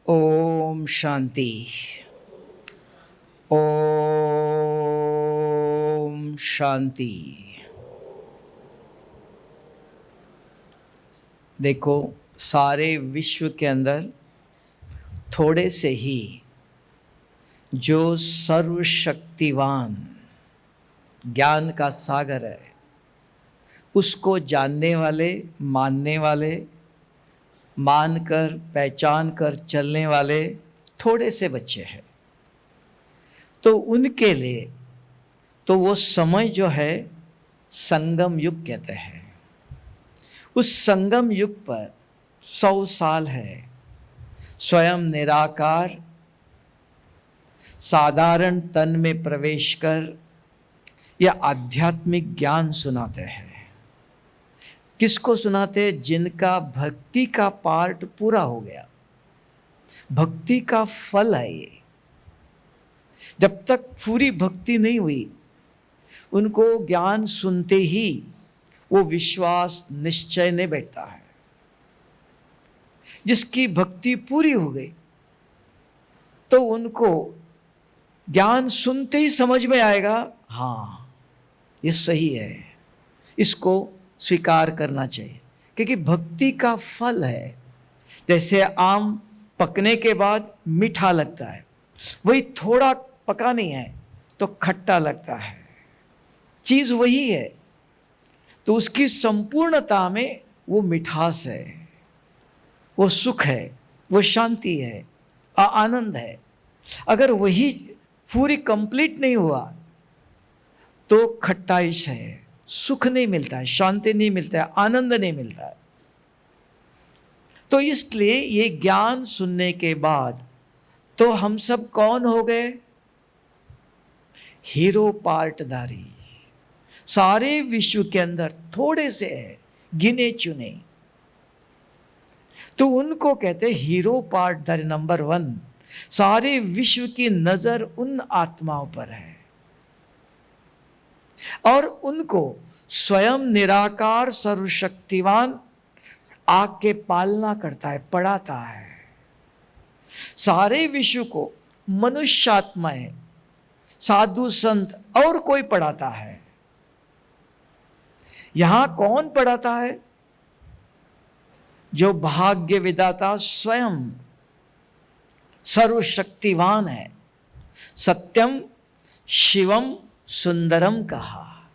ओम शांति। ओम शांति। देखो, सारे विश्व के अंदर थोड़े से ही जो सर्वशक्तिवान ज्ञान का सागर है, उसको जानने वाले, मानने वाले, मानकर पहचान कर चलने वाले थोड़े से बच्चे हैं। तो उनके लिए तो वो समय जो है संगम युग कहते हैं। उस संगम युग पर 100 साल है। स्वयं निराकार साधारण तन में प्रवेश कर यह आध्यात्मिक ज्ञान सुनाते हैं। किसको सुनाते हैं? जिनका भक्ति का पार्ट पूरा हो गया। भक्ति का फल है ये। जब तक पूरी भक्ति नहीं हुई, उनको ज्ञान सुनते ही वो विश्वास निश्चय नहीं बैठता है। जिसकी भक्ति पूरी हो गई तो उनको ज्ञान सुनते ही समझ में आएगा, हाँ ये सही है, इसको स्वीकार करना चाहिए। क्योंकि भक्ति का फल है। जैसे आम पकने के बाद मीठा लगता है, वही थोड़ा पका नहीं है तो खट्टा लगता है। चीज वही है, तो उसकी संपूर्णता में वो मिठास है, वो सुख है, वो शांति है, आनंद है। अगर वही पूरी कंप्लीट नहीं हुआ तो खट्टाइश है, सुख नहीं मिलता है, शांति नहीं मिलता है, आनंद नहीं मिलता है। तो इसलिए ये ज्ञान सुनने के बाद तो हम सब कौन हो गए? हीरो पार्टधारी। सारे विश्व के अंदर थोड़े से है, गिने चुने, तो उनको कहते हैं हीरो पार्टधारी नंबर 1। सारे विश्व की नजर उन आत्माओं पर है और उनको स्वयं निराकार सर्वशक्तिवान आके पालना करता है, पढ़ाता है। सारे विश्व को मनुष्य आत्माएं, साधु संत और कोई पढ़ाता है। यहां कौन पढ़ाता है? जो भाग्य विधाता स्वयं सर्वशक्तिवान है। सत्यम शिवम सुंदरम कहा,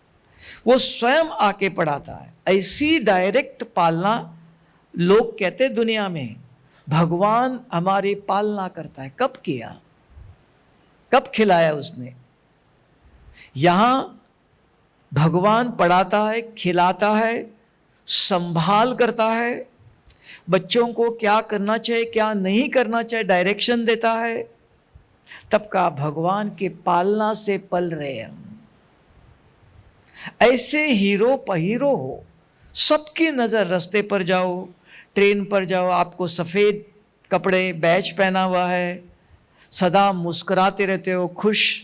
वो स्वयं आके पढ़ाता है। ऐसी डायरेक्ट पालना लोग कहते दुनिया में भगवान हमारी पालना करता है। कब किया? कब खिलाया उसने? यहां भगवान पढ़ाता है, खिलाता है, संभाल करता है, बच्चों को क्या करना चाहिए क्या नहीं करना चाहिए डायरेक्शन देता है। तब का भगवान के पालना से पल रहे हम। ऐसे हीरो पहीरो हो, सबकी नजर, रास्ते पर जाओ, ट्रेन पर जाओ, आपको सफेद कपड़े बैच पहना हुआ है, सदा मुस्कुराते रहते हो, खुश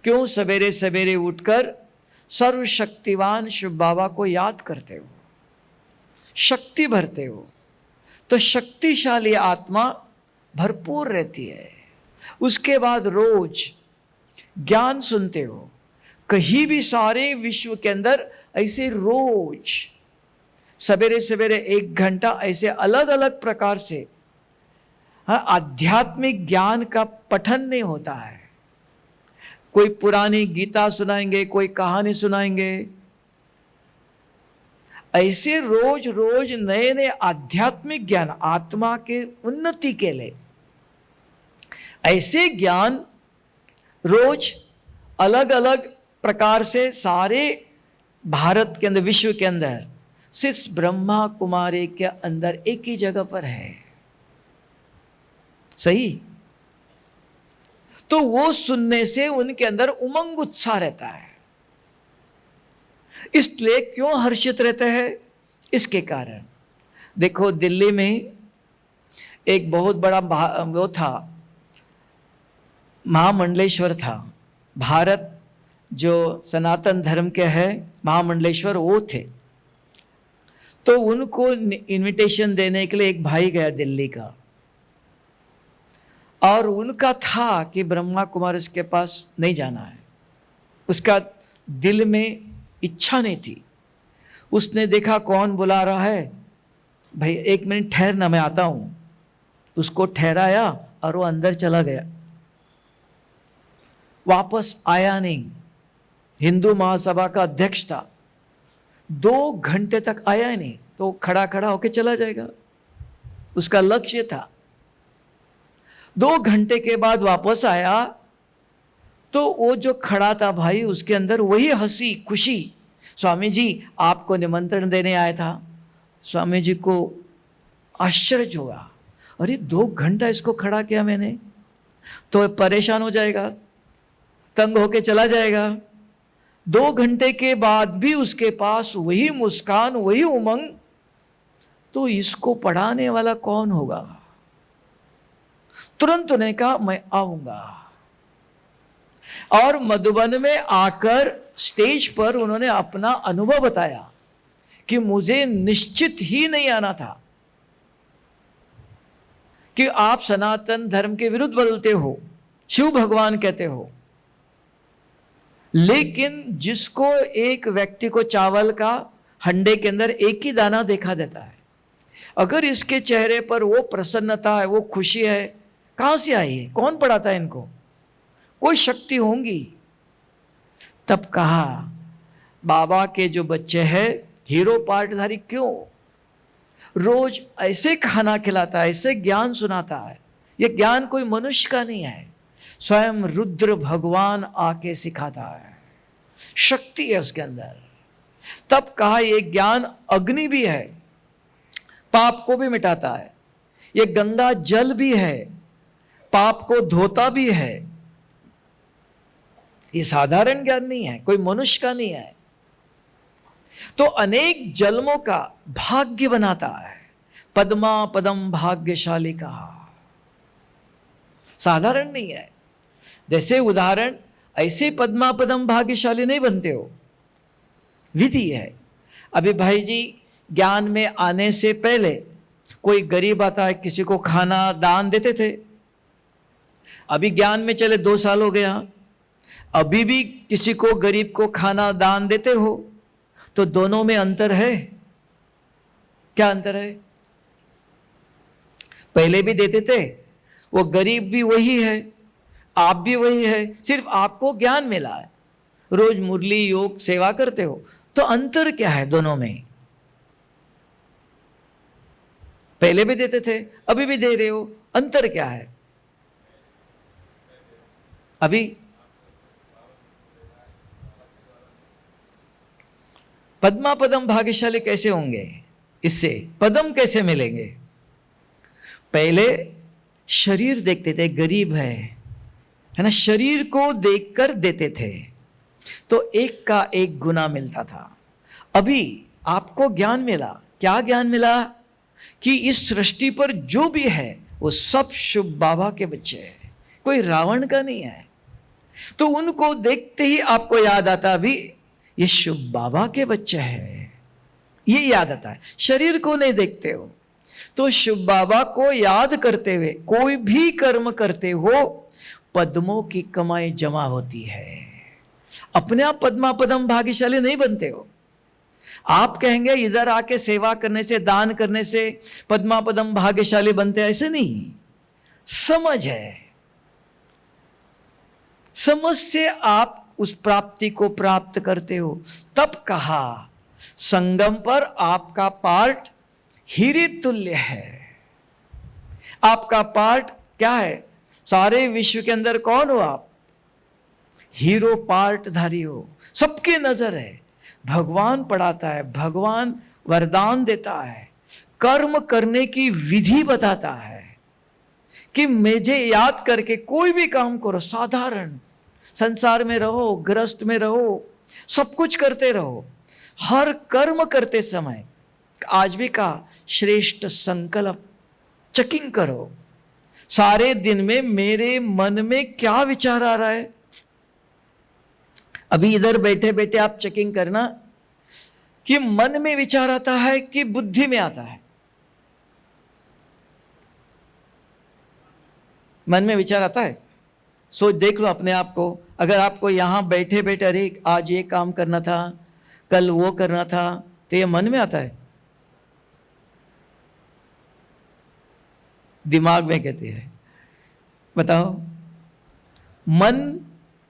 क्यों? सवेरे सवेरे उठकर सर्वशक्तिवान शिव बाबा को याद करते हो, शक्ति भरते हो, तो शक्तिशाली आत्मा भरपूर रहती है। उसके बाद रोज ज्ञान सुनते हो। कहीं भी सारे विश्व के अंदर ऐसे रोज सवेरे सवेरे 1 घंटा ऐसे अलग अलग प्रकार से आध्यात्मिक ज्ञान का पठन नहीं होता है। कोई पुरानी गीता सुनाएंगे, कोई कहानी सुनाएंगे। ऐसे रोज रोज नए नए आध्यात्मिक ज्ञान, आत्मा के उन्नति के लिए ऐसे ज्ञान रोज अलग अलग प्रकार से सारे भारत के अंदर, विश्व के अंदर सिर्फ ब्रह्मा कुमारी के अंदर एक ही जगह पर है। सही? तो वो सुनने से उनके अंदर उमंग उत्साह रहता है। इसलिए क्यों हर्षित रहते हैं? इसके कारण देखो, दिल्ली में एक बहुत बड़ा वो था, महामंडलेश्वर था। भारत जो सनातन धर्म के है, महामंडलेश्वर वो थे। तो उनको इनविटेशन देने के लिए एक भाई गया दिल्ली का। और उनका था कि ब्रह्मा कुमारी के पास नहीं जाना है, उसका दिल में इच्छा नहीं थी। उसने देखा कौन बुला रहा है, भाई 1 मिनट ठहरना, मैं आता हूं। उसको ठहराया और वो अंदर चला गया, वापस आया नहीं। हिंदू महासभा का अध्यक्ष था, 2 घंटे तक आया ही नहीं, तो खड़ा खड़ा होके चला जाएगा, उसका लक्ष्य था। 2 घंटे के बाद वापस आया तो वो जो खड़ा था भाई, उसके अंदर वही हंसी खुशी, स्वामी जी आपको निमंत्रण देने आया था। स्वामी जी को आश्चर्य हुआ, अरे 2 घंटा इसको खड़ा किया मैंने, तो परेशान हो जाएगा, तंग होके चला जाएगा। 2 घंटे के बाद भी उसके पास वही मुस्कान, वही उमंग, तो इसको पढ़ाने वाला कौन होगा? तुरंत उन्होंने कहा मैं आऊंगा। और मधुबन में आकर स्टेज पर उन्होंने अपना अनुभव बताया कि मुझे निश्चित ही नहीं आना था, कि आप सनातन धर्म के विरुद्ध बोलते हो, शिव भगवान कहते हो, लेकिन जिसको एक व्यक्ति को चावल का हंडे के अंदर एक ही दाना देखा देता है, अगर इसके चेहरे पर वो प्रसन्नता है, वो खुशी है, कहां से आई है? कौन पढ़ाता है इनको? कोई शक्ति होंगी। तब कहा बाबा के जो बच्चे हैं हीरो पार्टधारी, क्यों रोज ऐसे खाना खिलाता है, ऐसे ज्ञान सुनाता है? ये ज्ञान कोई मनुष्य का नहीं है, स्वयं रुद्र भगवान आके सिखाता है, शक्ति है उसके अंदर। तब कहा ये ज्ञान अग्नि भी है, पाप को भी मिटाता है, ये गंगा जल भी है, पाप को धोता भी है। ये साधारण ज्ञान नहीं है, कोई मनुष्य का नहीं है, तो अनेक जन्मों का भाग्य बनाता है। पद्मा पदम भाग्यशाली कहा, साधारण नहीं है। जैसे उदाहरण, ऐसे पद्मा पदम भाग्यशाली नहीं बनते हो, विधि है। अभी भाई जी ज्ञान में आने से पहले कोई गरीब आता है, किसी को खाना दान देते थे। अभी ज्ञान में चले 2 साल हो गया, अभी भी किसी को गरीब को खाना दान देते हो, तो दोनों में अंतर है। क्या अंतर है? पहले भी देते थे, वो गरीब भी वही है, आप भी वही है, सिर्फ आपको ज्ञान मिला है, रोज मुरली योग सेवा करते हो, तो अंतर क्या है दोनों में? पहले भी देते थे, अभी भी दे रहे हो, अंतर क्या है? अभी पद्मा पदम भाग्यशाली कैसे होंगे? इससे पदम कैसे मिलेंगे? पहले शरीर देखते थे, गरीब है ना, शरीर को देखकर देते थे, तो एक का एक गुना मिलता था। अभी आपको ज्ञान मिला, क्या ज्ञान मिला? कि इस सृष्टि पर जो भी है वो सब शिव बाबा के बच्चे हैं, कोई रावण का नहीं है। तो उनको देखते ही आपको याद आता भी ये शिव बाबा के बच्चे हैं, ये याद आता है। शरीर को नहीं देखते हो, तो शिव बाबा को याद करते हुए कोई भी कर्म करते हो, पद्मों की कमाई जमा होती है। अपने आप पद्मा पदम भाग्यशाली नहीं बनते हो। आप कहेंगे इधर आके सेवा करने से, दान करने से पद्मा पदम भाग्यशाली बनते, ऐसे नहीं। समझ है, समझ से आप उस प्राप्ति को प्राप्त करते हो। तब कहा संगम पर आपका पार्ट हीरे तुल्य है। आपका पार्ट क्या है? सारे विश्व के अंदर कौन हो आप? हीरो पार्टधारी हो, सबकी नजर है। भगवान पढ़ाता है, भगवान वरदान देता है, कर्म करने की विधि बताता है कि मुझे याद करके कोई भी काम करो, साधारण संसार में रहो, ग्रस्त में रहो, सब कुछ करते रहो। हर कर्म करते समय आज भी कहा श्रेष्ठ संकल्प चेकिंग करो, सारे दिन में मेरे मन में क्या विचार आ रहा है। अभी इधर बैठे बैठे आप चेकिंग करना कि मन में विचार आता है कि बुद्धि में आता है। मन में विचार आता है? सोच देख लो अपने आप को। अगर आपको यहाँ बैठे बैठे अरे आज ये काम करना था, कल वो करना था, तो ये मन में आता है? दिमाग में कहते हैं। बताओ, मन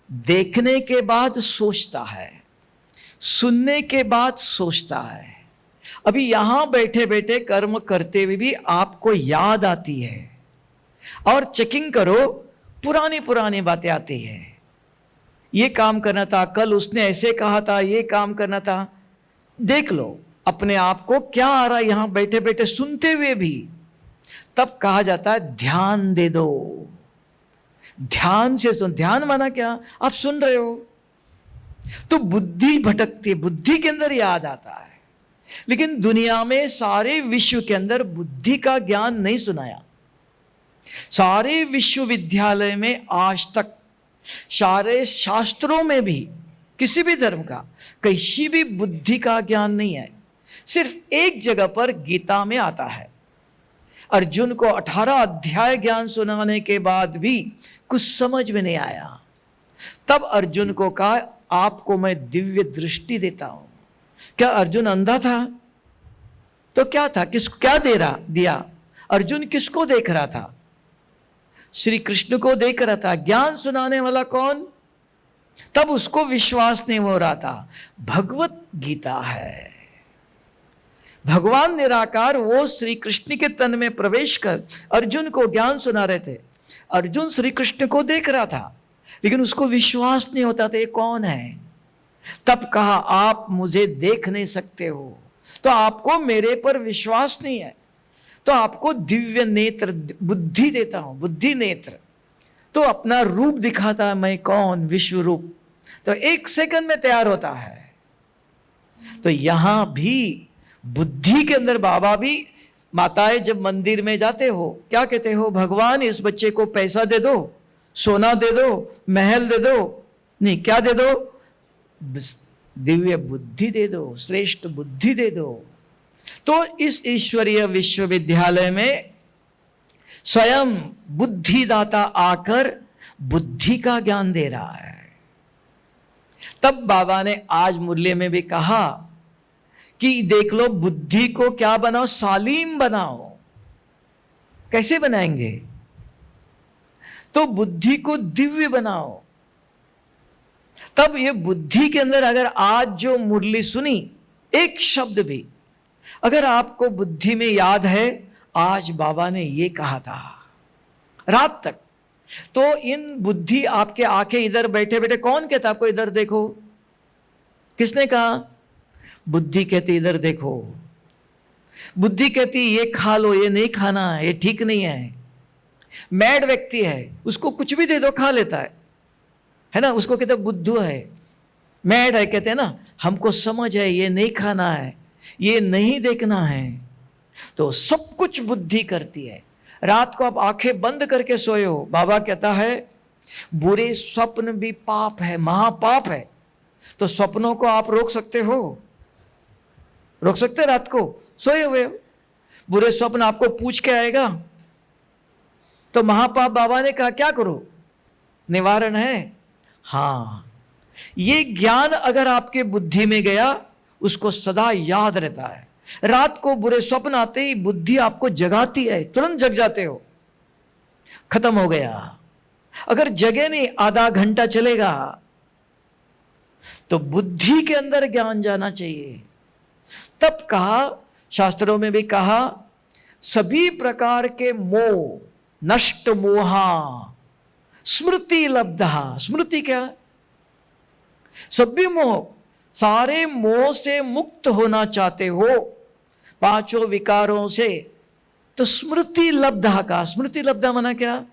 देखने के बाद सोचता है, सुनने के बाद सोचता है। अभी यहां बैठे बैठे कर्म करते हुए भी आपको याद आती है, और चेकिंग करो, पुरानी पुरानी बातें आती है। ये काम करना था, कल उसने ऐसे कहा था, ये काम करना था। देख लो अपने आप को क्या आ रहा है यहां बैठे बैठे सुनते हुए भी। तब कहा जाता है ध्यान दे दो, ध्यान से सुन। ध्यान माना क्या? आप सुन रहे हो तो बुद्धि भटकती, बुद्धि के अंदर याद आता है। लेकिन दुनिया में सारे विश्व के अंदर बुद्धि का ज्ञान नहीं सुनाया। सारे विश्वविद्यालय में आज तक, सारे शास्त्रों में भी, किसी भी धर्म का कहीं भी बुद्धि का ज्ञान नहीं है। सिर्फ एक जगह पर गीता में आता है। अर्जुन को 18 अध्याय ज्ञान सुनाने के बाद भी कुछ समझ में नहीं आया। तब अर्जुन को कहा आपको मैं दिव्य दृष्टि देता हूं। क्या अर्जुन अंधा था? तो क्या था, क्या दिया? अर्जुन किसको देख रहा था? श्री कृष्ण को देख रहा था। ज्ञान सुनाने वाला कौन? तब उसको विश्वास नहीं हो रहा था। भगवत गीता है, भगवान निराकार वो श्री कृष्ण के तन में प्रवेश कर अर्जुन को ज्ञान सुना रहे थे। अर्जुन श्री कृष्ण को देख रहा था, लेकिन उसको विश्वास नहीं होता था ये कौन है। तब कहा आप मुझे देख नहीं सकते हो, तो आपको मेरे पर विश्वास नहीं है, तो आपको दिव्य नेत्र, बुद्धि देता हूं, बुद्धि नेत्र। तो अपना रूप दिखाता है, मैं कौन, विश्व रूप। तो 1 सेकंड में तैयार होता है। तो यहां भी बुद्धि के अंदर बाबा भी, माताएं जब मंदिर में जाते हो क्या कहते हो? भगवान इस बच्चे को पैसा दे दो, सोना दे दो, महल दे दो। नहीं, क्या दे दो? दिव्य बुद्धि दे दो, श्रेष्ठ बुद्धि दे दो। तो इस ईश्वरीय विश्वविद्यालय में स्वयं बुद्धिदाता आकर बुद्धि का ज्ञान दे रहा है। तब बाबा ने आज मुरली में भी कहा कि देख लो बुद्धि को क्या बनाओ, सालीम बनाओ। कैसे बनाएंगे? तो बुद्धि को दिव्य बनाओ। तब ये बुद्धि के अंदर अगर आज जो मुरली सुनी, एक शब्द भी अगर आपको बुद्धि में याद है, आज बाबा ने ये कहा था रात तक, तो इन बुद्धि आपके आंखें इधर बैठे बैठे, कौन कहता आपको इधर देखो? किसने कहा? बुद्धि कहती इधर देखो। बुद्धि कहती ये खा लो, ये नहीं खाना है, ये ठीक नहीं है। मैड व्यक्ति है, उसको कुछ भी दे दो खा लेता है ना, उसको कहते बुद्धू है। मैड है, कहते हैं ना हमको समझ है ये नहीं खाना है, ये नहीं देखना है। तो सब कुछ बुद्धि करती है। रात को आप आंखें बंद करके सोए हो, बाबा कहता है बुरे स्वप्न भी पाप है, महापाप है। तो स्वप्नों को आप रोक सकते हो? रोक सकते? रात को सोए हुए हो, बुरे स्वप्न आपको पूछ के आएगा, तो महापाप बाबा ने कहा क्या करो? निवारण है। हाँ, ये ज्ञान अगर आपके बुद्धि में गया, उसको सदा याद रहता है। रात को बुरे स्वप्न आते ही बुद्धि आपको जगाती है, तुरंत जग जाते हो, खत्म हो गया। अगर जगे नहीं, आधा घंटा चलेगा, तो बुद्धि के अंदर ज्ञान जाना चाहिए। तब कहा, शास्त्रों में भी कहा, सभी प्रकार के मोह नष्ट मोहा स्मृति लब्धा। स्मृति क्या? सभी मोह, सारे मोह से मुक्त होना चाहते हो, 5 विकारों से, तो स्मृति लब्धा का। स्मृति लब्धा माना क्या?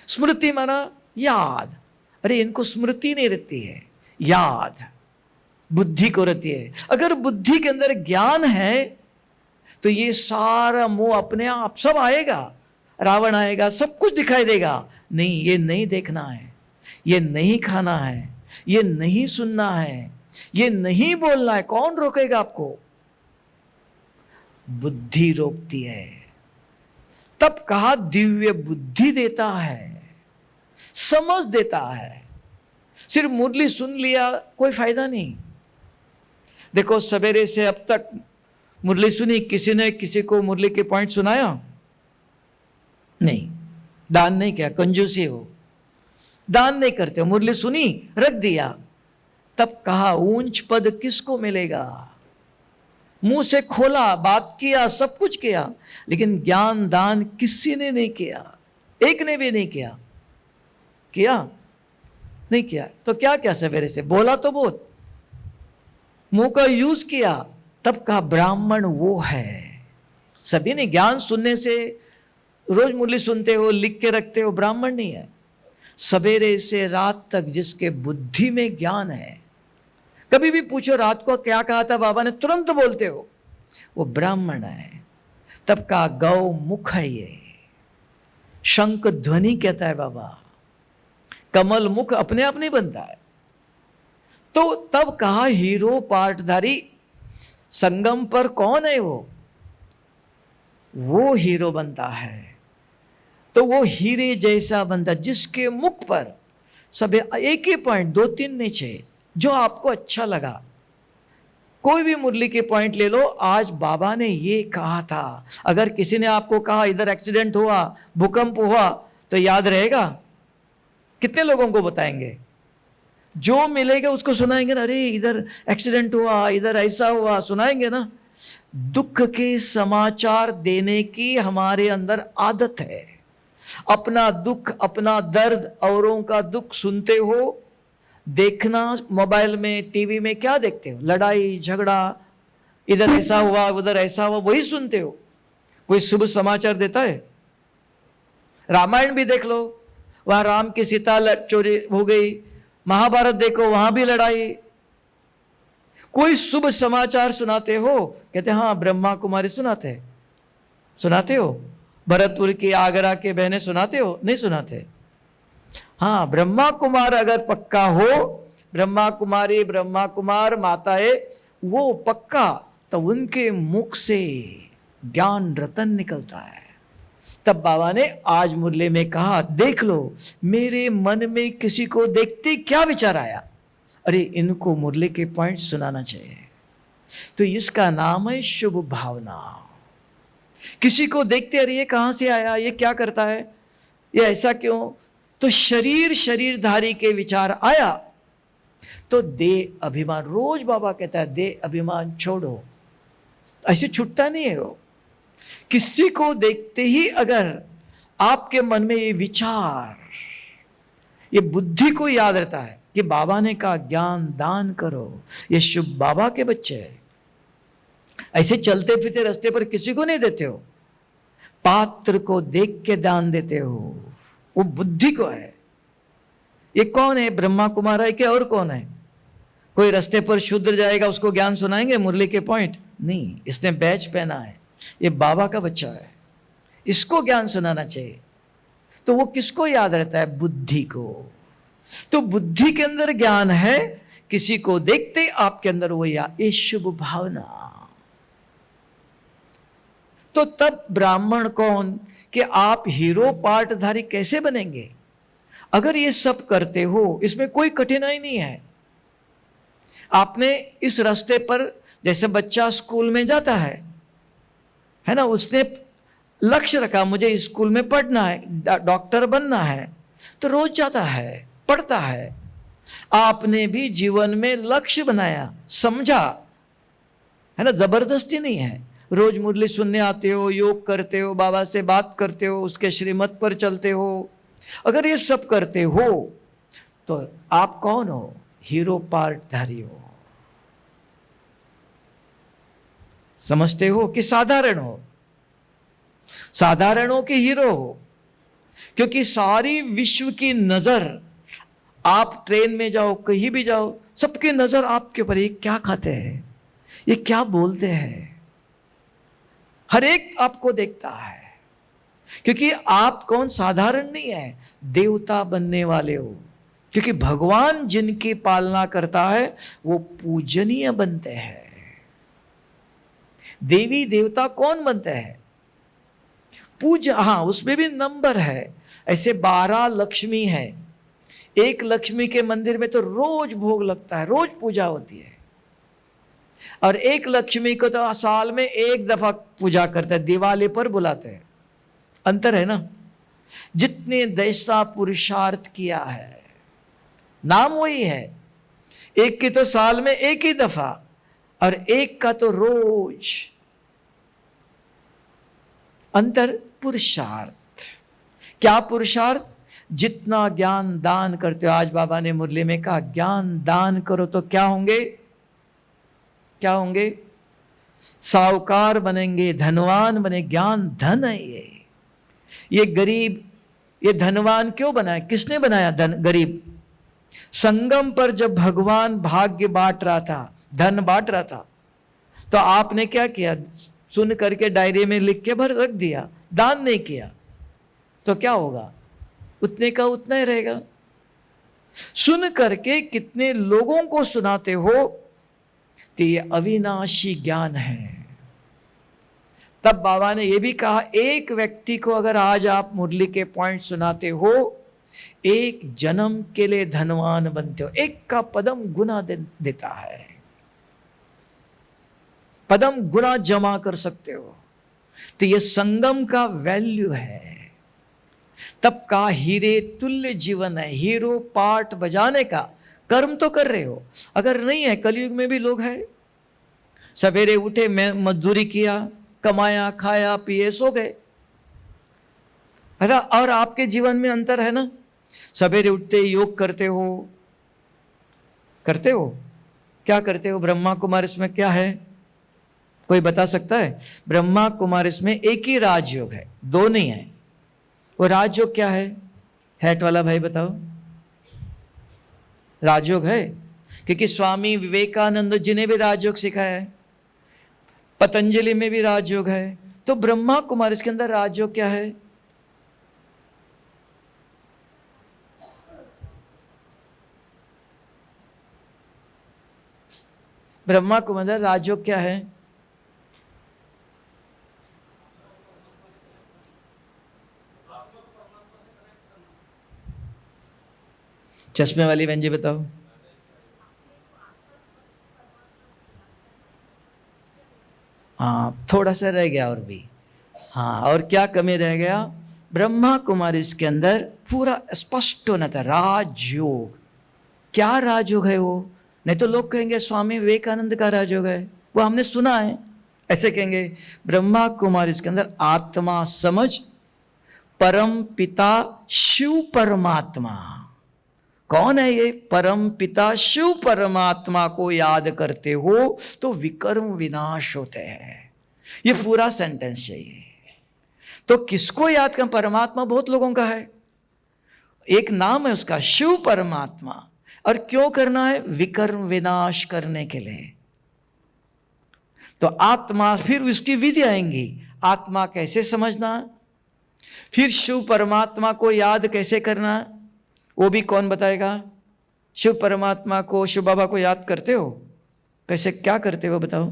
स्मृति माना याद। अरे इनको स्मृति नहीं रहती है, याद बुद्धि को रहती है। अगर बुद्धि के अंदर ज्ञान है तो ये सारा मोह अपने आप सब आएगा। रावण आएगा, सब कुछ दिखाई देगा। नहीं, ये नहीं देखना है, ये नहीं खाना है, ये नहीं सुनना है, ये नहीं बोलना है। कौन रोकेगा आपको? बुद्धि रोकती है। तब कहा दिव्य बुद्धि देता है, समझ देता है। सिर्फ मुरली सुन लिया कोई फायदा नहीं। देखो सवेरे से अब तक मुरली सुनी, किसी ने किसी को मुरली के पॉइंट सुनाया नहीं, दान नहीं किया, कंजूसी हो, दान नहीं करते हो, मुरली सुनी रख दिया। तब कहा ऊंच पद किसको मिलेगा। मुंह से खोला, बात किया, सब कुछ किया, लेकिन ज्ञान दान किसी ने नहीं किया, एक ने भी नहीं किया। किया नहीं किया तो क्या क्या सवेरे से बोला तो बहुत, मुंह का यूज किया। तब कहा ब्राह्मण वो है। सभी ने ज्ञान सुनने से, रोज मुरली सुनते हो, लिख के रखते हो, ब्राह्मण नहीं है। सवेरे से रात तक जिसके बुद्धि में ज्ञान है, कभी भी पूछो रात को क्या कहा था बाबा ने, तुरंत बोलते हो, वो ब्राह्मण है। तब कहा गौ मुख है ये, शंख ध्वनि कहता है बाबा, कमल मुख अपने आप नहीं बनता है। तो तब कहा हीरो पाटधारी, संगम पर कौन है वो हीरो बनता है। तो वो हीरे जैसा बनता, जिसके मुख पर सब एक ही पॉइंट, 2-3 नहीं 6, जो आपको अच्छा लगा। कोई भी मुरली के पॉइंट ले लो, आज बाबा ने ये कहा था। अगर किसी ने आपको कहा इधर एक्सीडेंट हुआ, भूकंप हुआ, तो याद रहेगा? कितने लोगों को बताएंगे? जो मिलेगा उसको सुनाएंगे ना, अरे इधर एक्सीडेंट हुआ, इधर ऐसा हुआ, सुनाएंगे ना। दुख के समाचार देने की हमारे अंदर आदत है। अपना दुख, अपना दर्द, औरों का दुख सुनते हो, देखना मोबाइल में, टीवी में क्या देखते हो? लड़ाई झगड़ा, इधर ऐसा हुआ, उधर ऐसा हुआ, वही सुनते हो। कोई शुभ समाचार देता है? रामायण भी देख लो, वहां राम की सीता चोरी हो गई। महाभारत देखो, वहां भी लड़ाई। कोई शुभ समाचार सुनाते हो? कहते हाँ ब्रह्मा कुमारी सुनाते हो। भरतपुर की, आगरा के बहनें सुनाते हो? नहीं सुनाते। हाँ, ब्रह्मा कुमार अगर पक्का हो, ब्रह्मा कुमारी, ब्रह्मा कुमार माताएं, वो पक्का, तो उनके मुख से ज्ञान रतन निकलता है। तब बाबा ने आज मुरली में कहा, देख लो मेरे मन में किसी को देखते क्या विचार आया, अरे इनको मुरली के पॉइंट सुनाना चाहिए। तो इसका नाम है शुभ भावना। किसी को देखते, अरे ये कहां से आया, ये क्या करता है, ये ऐसा क्यों, तो शरीरधारी के विचार आया तो दे अभिमान। रोज बाबा कहता है दे अभिमान छोड़ो, ऐसे छूटता नहीं है वो। किसी को देखते ही अगर आपके मन में ये विचार, ये बुद्धि को याद रहता है कि बाबा ने कहा ज्ञान दान करो, ये शुभ बाबा के बच्चे हैं। ऐसे चलते फिरते रास्ते पर किसी को नहीं देते हो, पात्र को देख के दान देते हो, वो बुद्धि को है। ये कौन है? ब्रह्मा कुमार है क्या और कौन है? कोई रास्ते पर शूद्र जाएगा उसको ज्ञान सुनाएंगे मुरली के पॉइंट? नहीं, इसने बैच पहना है, ये बाबा का बच्चा है, इसको ज्ञान सुनाना चाहिए। तो वो किसको याद रहता है? बुद्धि को। तो बुद्धि के अंदर ज्ञान है, किसी को देखते आपके अंदर वो ये शुभ भावना। तो तब ब्राह्मण कौन कि आप हीरो पाटधारी कैसे बनेंगे? अगर ये सब करते हो, इसमें कोई कठिनाई नहीं है। आपने इस रास्ते पर, जैसे बच्चा स्कूल में जाता है ना, उसने लक्ष्य रखा मुझे स्कूल में पढ़ना है, डॉक्टर बनना है, तो रोज जाता है, पढ़ता है। आपने भी जीवन में लक्ष्य बनाया, समझा, है ना, जबरदस्ती नहीं है। रोज मुरली सुनने आते हो, योग करते हो, बाबा से बात करते हो, उसके श्रीमत पर चलते हो। अगर ये सब करते हो तो आप कौन हो? हीरो पाटधारी हो। समझते हो कि साधारण हो? साधारण हो कि हीरो हो? क्योंकि सारी विश्व की नजर, आप ट्रेन में जाओ, कहीं भी जाओ, सबकी नजर आपके ऊपर, ये क्या खाते हैं, ये क्या बोलते हैं, हर एक आपको देखता है। क्योंकि आप कौन? साधारण नहीं है, देवता बनने वाले हो। क्योंकि भगवान जिनकी पालना करता है वो पूजनीय बनते हैं। देवी देवता कौन बनते हैं? पूजा, हाँ उसमें भी नंबर है। ऐसे 12 लक्ष्मी है, एक लक्ष्मी के मंदिर में तो रोज भोग लगता है, रोज पूजा होती है, और एक लक्ष्मी को तो साल में एक दफा पूजा करते हैं, दिवाली पर बुलाते हैं। अंतर है ना। जितने जैसा पुरुषार्थ किया है, नाम वही है, एक की तो साल में एक ही दफा और एक का तो रोज। अंतर पुरुषार्थ। क्या पुरुषार्थ? जितना ज्ञान दान करते हो, आज बाबा ने मुरली में कहा ज्ञान दान करो तो क्या होंगे, क्या होंगे? साहूकार बनेंगे, धनवान बने। ज्ञान धन है। ये गरीब, ये धनवान क्यों बनाया? किसने बनाया धन गरीब? संगम पर जब भगवान भाग्य बांट रहा था, धन बांट रहा था, तो आपने क्या किया? सुन करके डायरी में लिख के भर रख दिया, दान नहीं किया, तो क्या होगा? उतने का उतना ही रहेगा। सुन करके कितने लोगों को सुनाते हो, तो ये अविनाशी ज्ञान है। तब बाबा ने यह भी कहा, एक व्यक्ति को अगर आज आप मुरली के पॉइंट सुनाते हो, एक जन्म के लिए धनवान बनते हो। एक का पदम गुना देता है, पदम गुना जमा कर सकते हो। तो ये संगम का वैल्यू है। तब का हीरे तुल्य जीवन है। हीरो पार्ट बजाने का कर्म तो कर रहे हो। अगर नहीं है, कलयुग में भी लोग हैं, सवेरे उठे, मजदूरी किया, कमाया, खाया, पिए, सो गए, है ना। और आपके जीवन में अंतर है ना। सवेरे उठते योग करते हो, करते हो, क्या करते हो? ब्रह्मा कुमारिस में क्या है, कोई बता सकता है? ब्रह्मा कुमारिस में एक ही राजयोग है, दो नहीं है। वो राजयोग क्या है? हैट वाला भाई बताओ। राजयोग है, क्योंकि स्वामी विवेकानंद जी ने भी राजयोग सिखाया है, पतंजलि में भी राजयोग है। तो ब्रह्मा कुमारिस के अंदर राजयोग क्या है? ब्रह्मा कुमार राजयोग क्या है? चश्मे वाली बहन जी बताओ। हाँ, थोड़ा सा रह गया और भी। हाँ, और क्या कमी रह गया? ब्रह्मा कुमारी इसके अंदर पूरा स्पष्ट होना था, राजयोग। क्या राजयोग है वो? नहीं तो लोग कहेंगे स्वामी विवेकानंद का राजयोग है, वो हमने सुना है, ऐसे कहेंगे। ब्रह्मा कुमारी इसके अंदर आत्मा समझ, परम पिता शिव परमात्मा। कौन है ये? परम पिता शिव परमात्मा को याद करते हो तो विकर्म विनाश होते हैं। ये पूरा सेंटेंस चाहिए। तो किसको याद कर? परमात्मा बहुत लोगों का है, एक नाम है उसका शिव परमात्मा। और क्यों करना है? विकर्म विनाश करने के लिए। तो आत्मा, फिर उसकी विधि आएंगी, आत्मा कैसे समझना, फिर शिव परमात्मा को याद कैसे करना, वो भी कौन बताएगा? शिव परमात्मा को, शिव बाबा को याद करते हो कैसे, क्या करते हो बताओ?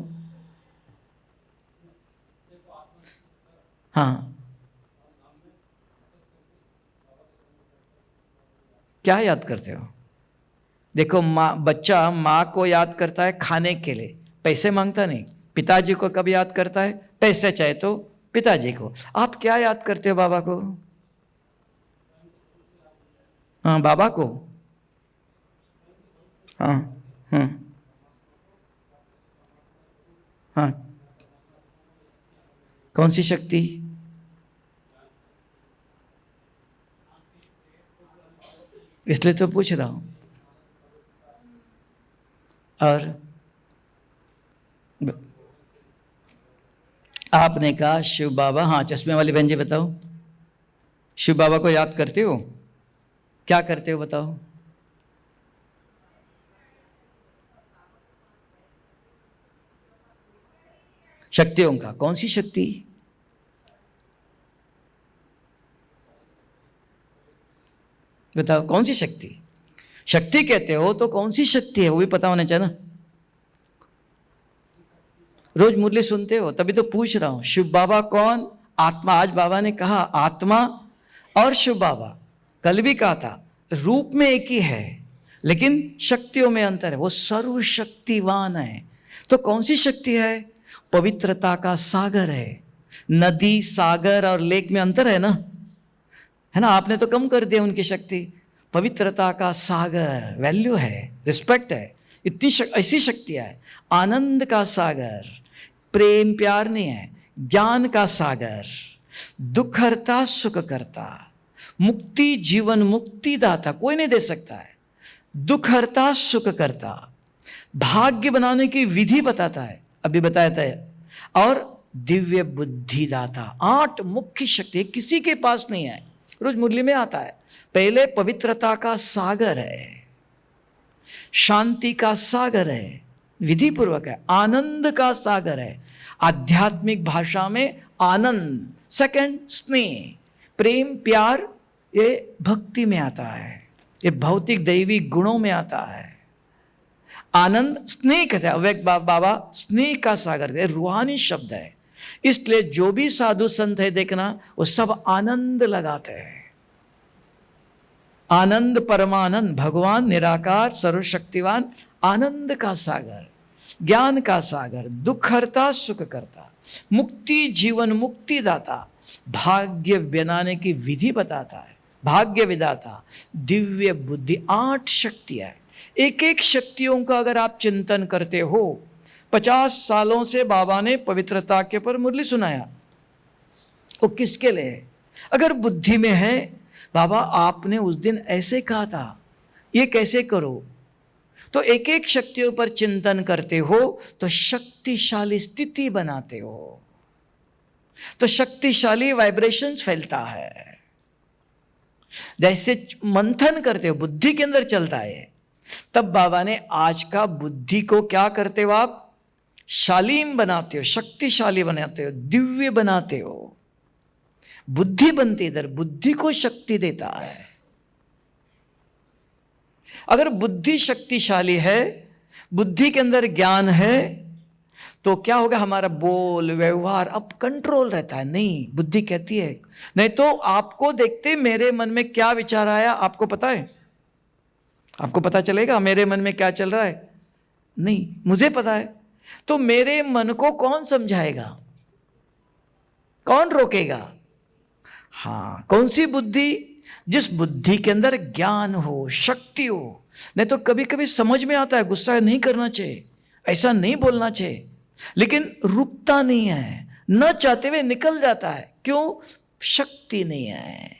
हाँ, क्या याद करते हो? देखो, बच्चा माँ को याद करता है खाने के लिए, पैसे मांगता नहीं। पिताजी को कब याद करता है? पैसे चाहे तो पिताजी को। आप क्या याद करते हो बाबा को? हाँ, बाबा को। हाँ हाँ हाँ, कौन सी शक्ति? इसलिए तो पूछ रहा हूं। और आपने कहा शिव बाबा। हाँ, चश्मे वाली बहन जी बताओ, शिव बाबा को याद करते हो? क्या करते हो बताओ? शक्तियों का, कौन सी शक्ति? बताओ कौन सी शक्ति? शक्ति कहते हो तो कौन सी शक्ति है वो भी पता होना चाहिए ना। रोज मुरली सुनते हो तभी तो पूछ रहा हूं। शिव बाबा कौन, आत्मा, आज बाबा ने कहा आत्मा और शिव बाबा कल भी कहा था रूप में एक ही है लेकिन शक्तियों में अंतर है। वो सर्वशक्तिवान है। तो कौन सी शक्ति है? पवित्रता का सागर है। नदी, सागर और लेक में अंतर है ना, आपने तो कम कर दिया उनकी शक्ति। पवित्रता का सागर वैल्यू है, रिस्पेक्ट है, इतनी ऐसी शक्तियां है। आनंद का सागर, प्रेम प्यार नहीं है, ज्ञान का सागर, दुख हरता सुख करता, मुक्ति जीवन मुक्ति दाता, कोई नहीं दे सकता है। दुख हरता सुख करता, भाग्य बनाने की विधि बताता है, अभी बताया था, और दिव्य बुद्धि दाता। 8 मुख्य शक्ति किसी के पास नहीं है। रोज मुरली में आता है, पहले पवित्रता का सागर है, शांति का सागर है, विधि पूर्वक है, आनंद का सागर है, आध्यात्मिक भाषा में आनंद। सेकंड स्नेह, प्रेम प्यार, ये भक्ति में आता है, ये भौतिक दैवी गुणों में आता है। आनंद, स्नेह कहते हैं, अव्यक्त बाबा स्नेह का सागर है, रूहानी शब्द है। इसलिए जो भी साधु संत है देखना, वो सब आनंद लगाते हैं। आनंद परमानंद, भगवान निराकार सर्वशक्तिवान, आनंद का सागर, ज्ञान का सागर, दुख हरता सुख करता, मुक्ति जीवन मुक्ति दाता, भाग्य बनाने की विधि बताता है, भाग्य विदाता, दिव्य बुद्धि। 8 शक्तियां है। एक एक शक्तियों का अगर आप चिंतन करते हो, 50 सालों से बाबा ने पवित्रता के ऊपर मुरली सुनाया, वो किसके लिए है? अगर बुद्धि में है, बाबा आपने उस दिन ऐसे कहा था, ये कैसे करो, तो एक एक शक्तियों पर चिंतन करते हो तो शक्तिशाली स्थिति बनाते हो, तो शक्तिशाली वाइब्रेशंस फैलता है। जैसे मंथन करते हो, बुद्धि के अंदर चलता है, तब बाबा ने आज का बुद्धि को क्या करते हो आप? शालीन बनाते हो, शक्तिशाली बनाते हो, दिव्य बनाते हो। बुद्धि बनती इधर, बुद्धि को शक्ति देता है। अगर बुद्धि शक्तिशाली है, बुद्धि के अंदर ज्ञान है, तो क्या होगा? हमारा बोल व्यवहार अब कंट्रोल रहता है। नहीं, बुद्धि कहती है, नहीं तो आपको देखते मेरे मन में क्या विचार आया आपको पता है? आपको पता चलेगा मेरे मन में क्या चल रहा है? नहीं, मुझे पता है। तो मेरे मन को कौन समझाएगा, कौन रोकेगा? हाँ, कौन सी बुद्धि? जिस बुद्धि के अंदर ज्ञान हो, शक्ति हो। नहीं तो कभी कभी समझ में आता है गुस्सा नहीं करना चाहिए, ऐसा नहीं बोलना चाहिए, लेकिन रुकता नहीं है, न चाहते हुए निकल जाता है। क्यों? शक्ति नहीं है।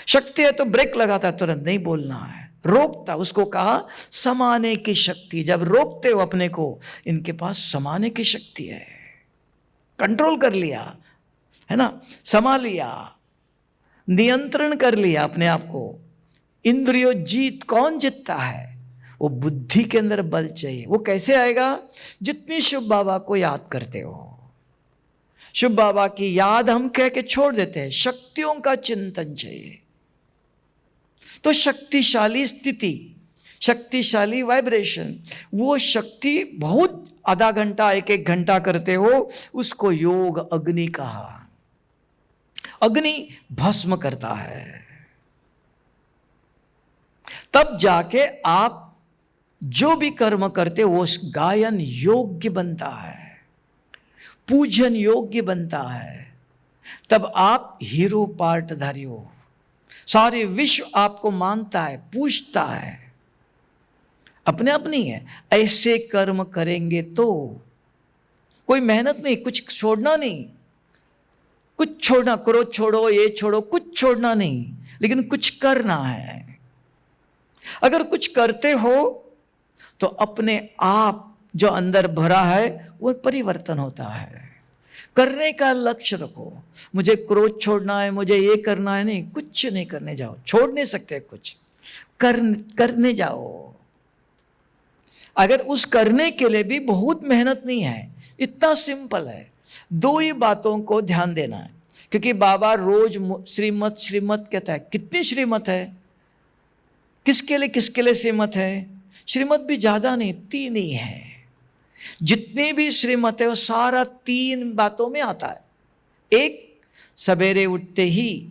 शक्ति है तो ब्रेक लगाता है, तुरंत नहीं बोलना है, रोकता। उसको कहा समाने की शक्ति। जब रोकते हो अपने को, इनके पास समाने की शक्ति है। कंट्रोल कर लिया है ना, समा लिया, नियंत्रण कर लिया अपने आप को। इंद्रियों जीत कौन जीतता है? वो बुद्धि के अंदर बल चाहिए। वो कैसे आएगा? जितनी शिव बाबा को याद करते हो। शिव बाबा की याद हम कह के छोड़ देते हैं, शक्तियों का चिंतन चाहिए। तो शक्तिशाली स्थिति, शक्तिशाली वाइब्रेशन, वो शक्ति बहुत आधा घंटा 1-1 घंटा करते हो, उसको योग अग्नि कहा। अग्नि भस्म करता है, तब जाके आप जो भी कर्म करते हो वो गायन योग्य बनता है, पूजन योग्य बनता है। तब आप हीरो पार्टधारी हो, सारे विश्व आपको मानता है, पूछता है। अपने आप नहीं है, ऐसे कर्म करेंगे तो कोई मेहनत नहीं, कुछ छोड़ना नहीं, कुछ छोड़ना, क्रोध छोड़ो, ये छोड़ो, कुछ छोड़ना नहीं, लेकिन कुछ करना है। अगर कुछ करते हो तो अपने आप जो अंदर भरा है वो परिवर्तन होता है। करने का लक्ष्य रखो, मुझे क्रोध छोड़ना है, मुझे ये करना है, नहीं, कुछ नहीं करने जाओ, छोड़ नहीं सकते कुछ, करने जाओ। अगर उस करने के लिए भी बहुत मेहनत नहीं है, इतना सिंपल है। 2 ही बातों को ध्यान देना है, क्योंकि बाबा रोज श्रीमत कहता है। कितनी श्रीमत है? किसके लिए श्रीमत है? श्रीमत भी ज्यादा नहीं, 3 ही है। जितनी भी श्रीमत है वो सारा 3 बातों में आता है। एक, सवेरे उठते ही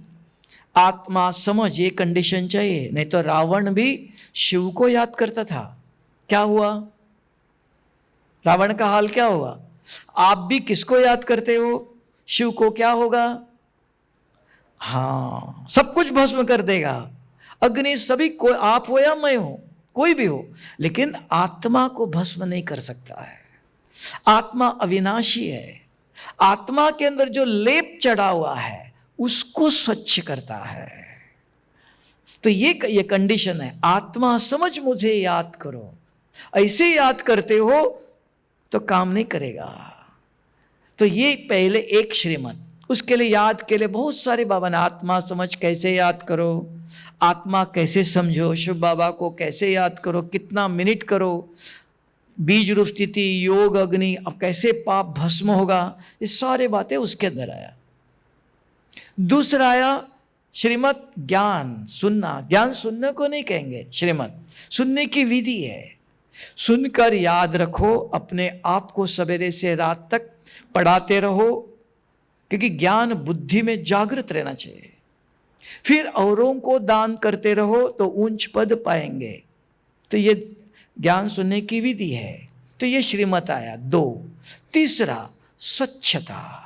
आत्मा समझ, ये कंडीशन चाहिए। नहीं तो रावण भी शिव को याद करता था, क्या हुआ? रावण का हाल क्या होगा? आप भी किसको याद करते हो? शिव को, क्या होगा? हाँ, सब कुछ भस्म कर देगा। अग्नि सभी, कोई आप हो या मैं हूं, कोई भी हो, लेकिन आत्मा को भस्म नहीं कर सकता है। आत्मा अविनाशी है। आत्मा के अंदर जो लेप चढ़ा हुआ है उसको स्वच्छ करता है। तो ये कंडीशन है, आत्मा समझ मुझे याद करो। ऐसे याद करते हो तो काम नहीं करेगा। तो ये पहले एक श्रीमत, उसके लिए याद के लिए बहुत सारे बाबा ने, आत्मा समझ कैसे याद करो, आत्मा कैसे समझो, शिव बाबा को कैसे याद करो, कितना मिनट करो, बीज रूप स्थिति, योग अग्नि, अब कैसे पाप भस्म होगा, ये सारे बातें उसके अंदर आया। दूसरा आया श्रीमत ज्ञान सुनना। ज्ञान सुनने को नहीं कहेंगे, श्रीमत सुनने की विधि है। सुनकर याद रखो, अपने आप को सवेरे से रात तक पढ़ाते रहो, क्योंकि ज्ञान बुद्धि में जागृत रहना चाहिए। फिर औरों को दान करते रहो तो ऊंच पद पाएंगे। तो ये ज्ञान सुनने की विधि है। तो ये श्रीमत आया 2। तीसरा स्वच्छता,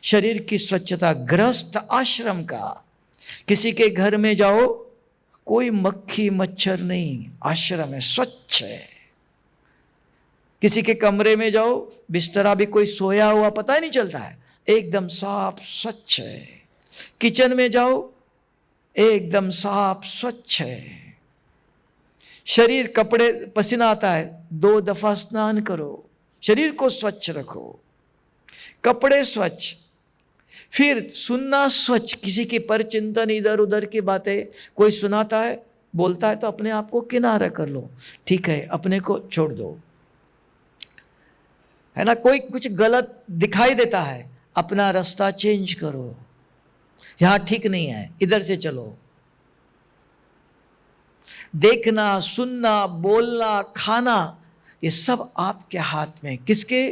शरीर की स्वच्छता, गृहस्थ आश्रम का। किसी के घर में जाओ, कोई मक्खी मच्छर नहीं, आश्रम है, स्वच्छ है। किसी के कमरे में जाओ, बिस्तरा भी कोई सोया हुआ पता ही नहीं चलता है, एकदम साफ स्वच्छ है। किचन में जाओ, एकदम साफ स्वच्छ है। शरीर, कपड़े, पसीना आता है, 2 दफा स्नान करो, शरीर को स्वच्छ रखो, कपड़े स्वच्छ। फिर सुनना स्वच्छ, किसी की परचिंतन, इधर उधर की बातें कोई सुनाता है, बोलता है तो अपने आप को किनारा कर लो, ठीक है, अपने को छोड़ दो, है ना। कोई कुछ गलत दिखाई देता है, अपना रास्ता चेंज करो, यहां ठीक नहीं है, इधर से चलो। देखना, सुनना, बोलना, खाना, ये सब आपके हाथ में। किसके?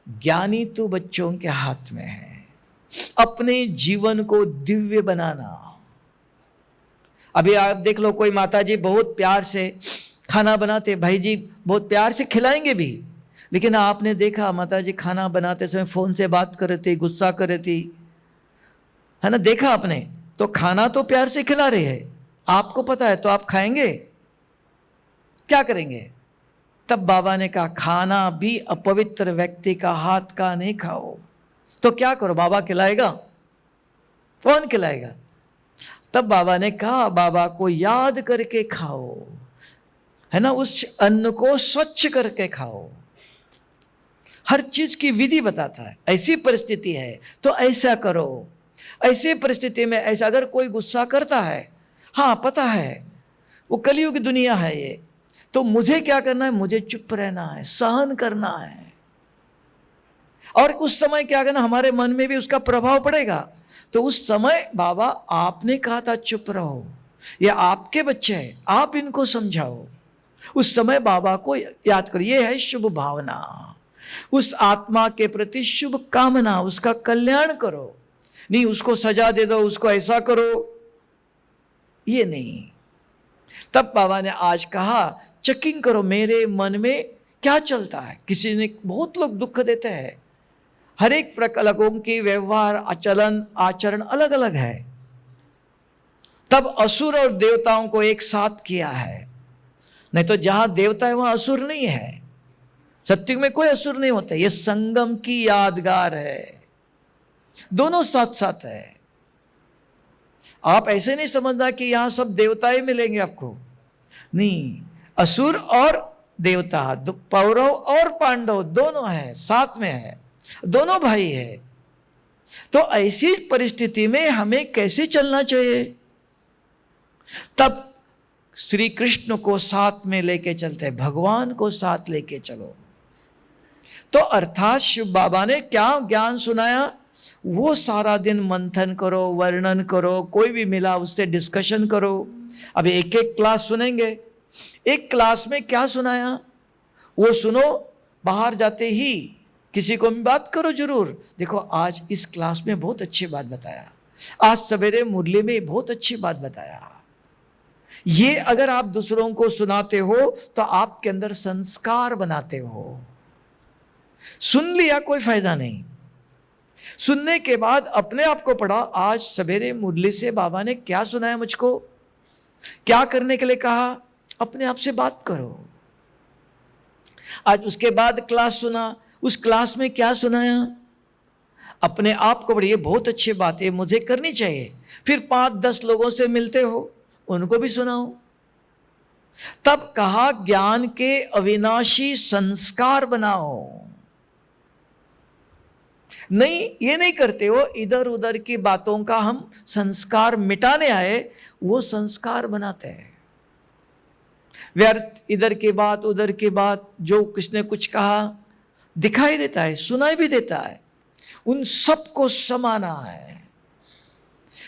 ज्ञानी तो बच्चों के हाथ में है। अपने जीवन को दिव्य बनाना। अभी आप देख लो, कोई माताजी बहुत प्यार से खाना बनाते, भाई जी बहुत प्यार से खिलाएंगे भी, लेकिन आपने देखा माताजी खाना बनाते समय फोन से बात कर रही थी, गुस्सा कर रही थी, है ना, देखा आपने। तो खाना तो प्यार से खिला रहे हैं, आपको पता है, तो आप खाएंगे, क्या करेंगे? तब बाबा ने कहा, खाना भी अपवित्र व्यक्ति का हाथ का नहीं खाओ। तो क्या करो? बाबा खिलाएगा? कौन खिलाएगा? तब बाबा ने कहा, बाबा को याद करके खाओ, है ना, उस अन्न को स्वच्छ करके खाओ। हर चीज की विधि बताता है। ऐसी परिस्थिति है तो ऐसा करो, ऐसी परिस्थिति में ऐसा। अगर कोई गुस्सा करता है, हाँ पता है वो कलयुग की दुनिया है ये, तो मुझे क्या करना है? मुझे चुप रहना है, सहन करना है। और उस समय क्या करना, हमारे मन में भी उसका प्रभाव पड़ेगा। तो उस समय बाबा आपने कहा था चुप रहो, ये आपके बच्चे हैं, आप इनको समझाओ। उस समय बाबा को याद करो, ये है शुभ भावना, उस आत्मा के प्रति शुभ कामना, उसका कल्याण करो। नहीं उसको सजा दे दो, उसको ऐसा करो, ये नहीं। तब बाबा ने आज कहा, चेकिंग करो मेरे मन में क्या चलता है। किसी ने, बहुत लोग दुख देते हैं, हर एक प्रकार लोगों की व्यवहार, आचरण अलग अलग है। तब असुर और देवताओं को एक साथ किया है। नहीं तो जहां देवता है वहां असुर नहीं है। सत्युग में कोई असुर नहीं होता। ये संगम की यादगार है, दोनों साथ साथ है। आप ऐसे नहीं समझना कि यहां सब देवता ही मिलेंगे आपको, नहीं, असुर और देवता, पौरव और पांडव दोनों है, साथ में है, दोनों भाई है। तो ऐसी परिस्थिति में हमें कैसे चलना चाहिए? तब श्री कृष्ण को साथ में लेके चलते हैं, भगवान को साथ लेके चलो। तो अर्थात शिव बाबा ने क्या ज्ञान सुनाया, वो सारा दिन मंथन करो, वर्णन करो, कोई भी मिला उससे डिस्कशन करो। अब एक एक क्लास सुनेंगे, एक क्लास में क्या सुनाया वो सुनो, बाहर जाते ही किसी को भी बात करो जरूर। देखो आज इस क्लास में बहुत अच्छी बात बताया, आज सवेरे मुरली में बहुत अच्छी बात बताया। ये अगर आप दूसरों को सुनाते हो तो आपके अंदर संस्कार बनाते हो। सुन लिया कोई फायदा नहीं, सुनने के बाद अपने आप को पढ़ा, आज सवेरे मुरली से बाबा ने क्या सुनाया, मुझको क्या करने के लिए कहा, अपने आप से बात करो। आज उसके बाद क्लास सुना, उस क्लास में क्या सुनाया, अपने आप को पढ़िए, बहुत अच्छी बात है, मुझे करनी चाहिए। फिर 5-10 लोगों से मिलते हो, उनको भी सुनाओ। तब कहा ज्ञान के अविनाशी संस्कार बनाओ। नहीं, ये नहीं करते हो, इधर उधर की बातों का हम संस्कार मिटाने आए, वो संस्कार बनाते हैं। व्यर्थ इधर की बात उधर की बात, जो किसने कुछ कहा दिखाई देता है, सुनाई भी देता है, उन सबको समाना है।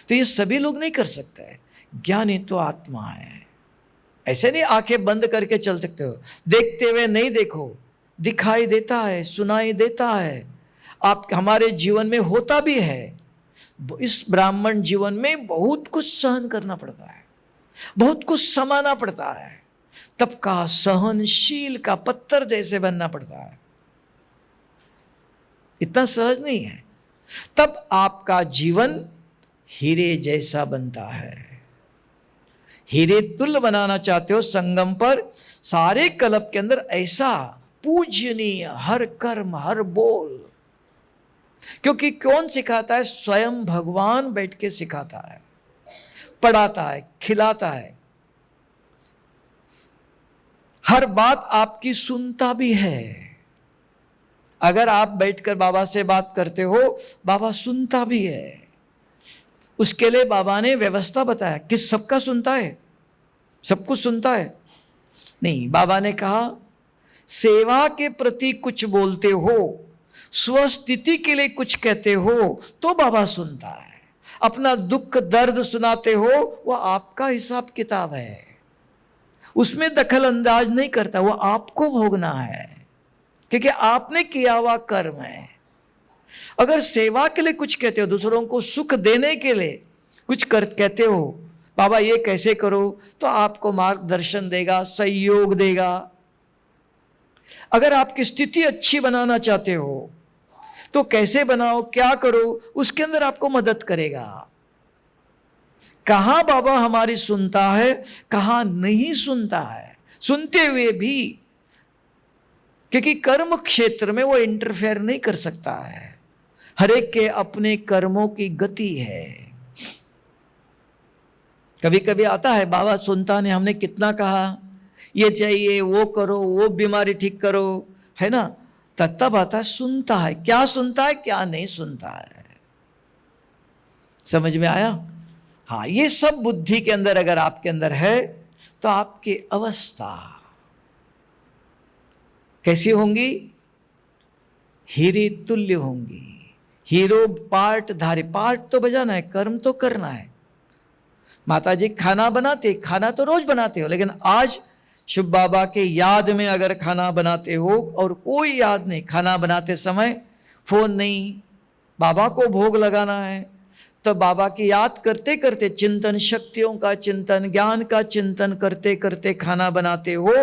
तो ये सभी लोग नहीं कर सकते। ज्ञानी तो आत्मा है। ऐसे नहीं आंखें बंद करके चल सकते हो, देखते हुए नहीं देखो, दिखाई देता है, सुनाई देता है, आप हमारे जीवन में होता भी है। इस ब्राह्मण जीवन में बहुत कुछ सहन करना पड़ता है, बहुत कुछ समाना पड़ता है, तब का सहनशील का पत्थर जैसे बनना पड़ता है। इतना सहज नहीं है। तब आपका जीवन हीरे जैसा बनता है। हीरे तुल्य बनाना चाहते हो संगम पर, सारे कल्प के अंदर ऐसा पूजनीय हर कर्म हर बोल। क्योंकि कौन सिखाता है, स्वयं भगवान बैठ के सिखाता है, पढ़ाता है, खिलाता है, हर बात आपकी सुनता भी है। अगर आप बैठकर बाबा से बात करते हो, बाबा सुनता भी है। उसके लिए बाबा ने व्यवस्था बताया कि सबका सुनता है, सब कुछ सुनता है नहीं। बाबा ने कहा सेवा के प्रति कुछ बोलते हो, स्वस्थिति के लिए कुछ कहते हो तो बाबा सुनता है। अपना दुख दर्द सुनाते हो, वो आपका हिसाब किताब है, उसमें दखल अंदाज नहीं करता, वो आपको भोगना है, क्योंकि आपने किया हुआ कर्म है। अगर सेवा के लिए कुछ कहते हो, दूसरों को सुख देने के लिए कुछ कहते हो, बाबा ये कैसे करो, तो आपको मार्गदर्शन देगा, सहयोग देगा। अगर आपकी स्थिति अच्छी बनाना चाहते हो तो कैसे बनाओ, क्या करो, उसके अंदर आपको मदद करेगा। कहां बाबा हमारी सुनता है, कहां नहीं सुनता है, सुनते हुए भी, क्योंकि कर्म क्षेत्र में वो इंटरफेयर नहीं कर सकता है। हर एक के अपने कर्मों की गति है। कभी कभी आता है बाबा सुनता नहीं, हमने कितना कहा ये चाहिए, वो करो, वो बीमारी ठीक करो, है ना, तब आता है सुनता है। क्या सुनता है, क्या नहीं सुनता है, समझ में आया? हाँ, ये सब बुद्धि के अंदर अगर आपके अंदर है तो आपकी अवस्था कैसी होंगी, हीरे तुल्य होंगी। हीरो पार्ट धारी, पार्ट तो बजाना है, कर्म तो करना है। माता जी खाना बनाते, खाना तो रोज बनाते हो, लेकिन आज शुभ बाबा के याद में अगर खाना बनाते हो और कोई याद नहीं, खाना बनाते समय फोन नहीं, बाबा को भोग लगाना है, तो बाबा की याद करते करते, चिंतन शक्तियों का चिंतन, ज्ञान का चिंतन करते करते खाना बनाते हो।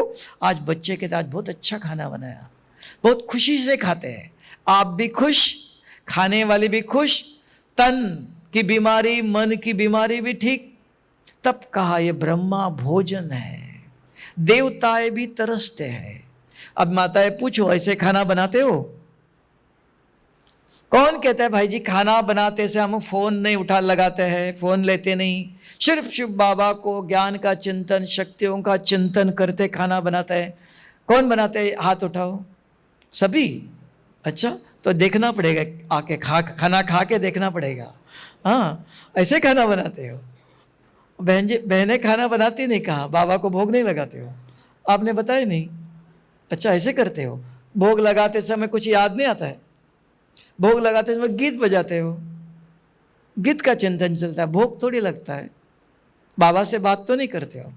आज बच्चे के साथ बहुत अच्छा खाना बनाया, बहुत खुशी से खाते हैं, आप भी खुश, खाने वाले भी खुश, तन की बीमारी मन की बीमारी भी ठीक। तब कहा ये ब्रह्मा भोजन है, देवताएं भी तरसते हैं। अब माताएं पूछो, ऐसे खाना बनाते हो? कौन कहता है भाई जी खाना बनाते से हम फोन नहीं उठा लगाते हैं, फोन लेते नहीं, सिर्फ शिव बाबा को ज्ञान का चिंतन, शक्तियों का चिंतन करते खाना बनाता है? कौन बनाते हैं, हाथ उठाओ। सभी? अच्छा, तो देखना पड़ेगा, आके खाना खा के देखना पड़ेगा। हाँ, ऐसे खाना बनाते हो? बहन जी, बहनें खाना बनाती नहीं, कहा बाबा को भोग नहीं लगाते हो? आपने बताया नहीं। अच्छा, ऐसे करते हो? भोग लगाते समय कुछ याद नहीं आता है? भोग लगाते समय गीत बजाते हो, गीत का चिंतन चलता है, भोग थोड़ी लगता है। बाबा से बात तो नहीं करते हो।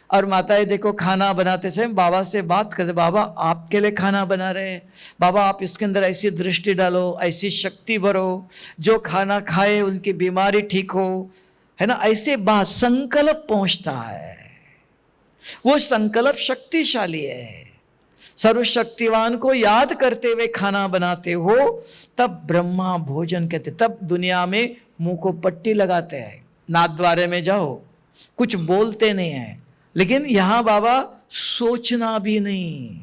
और माताएं देखो खाना बनाते समय बाबा से बात करते, बाबा आपके लिए खाना बना रहे हैं, बाबा आप इसके अंदर ऐसी दृष्टि डालो, ऐसी शक्ति भरो, जो खाना खाए उनकी बीमारी ठीक हो, है ना। ऐसे बात संकल्प पहुंचता है, वो संकल्प शक्तिशाली है। सर्वशक्तिवान को याद करते हुए खाना बनाते हो तब ब्रह्मा भोजन कहते, तब दुनिया में मुंह को पट्टी लगाते हैं। नाथद्वारे में जाओ, कुछ बोलते नहीं है, लेकिन यहां बाबा सोचना भी नहीं,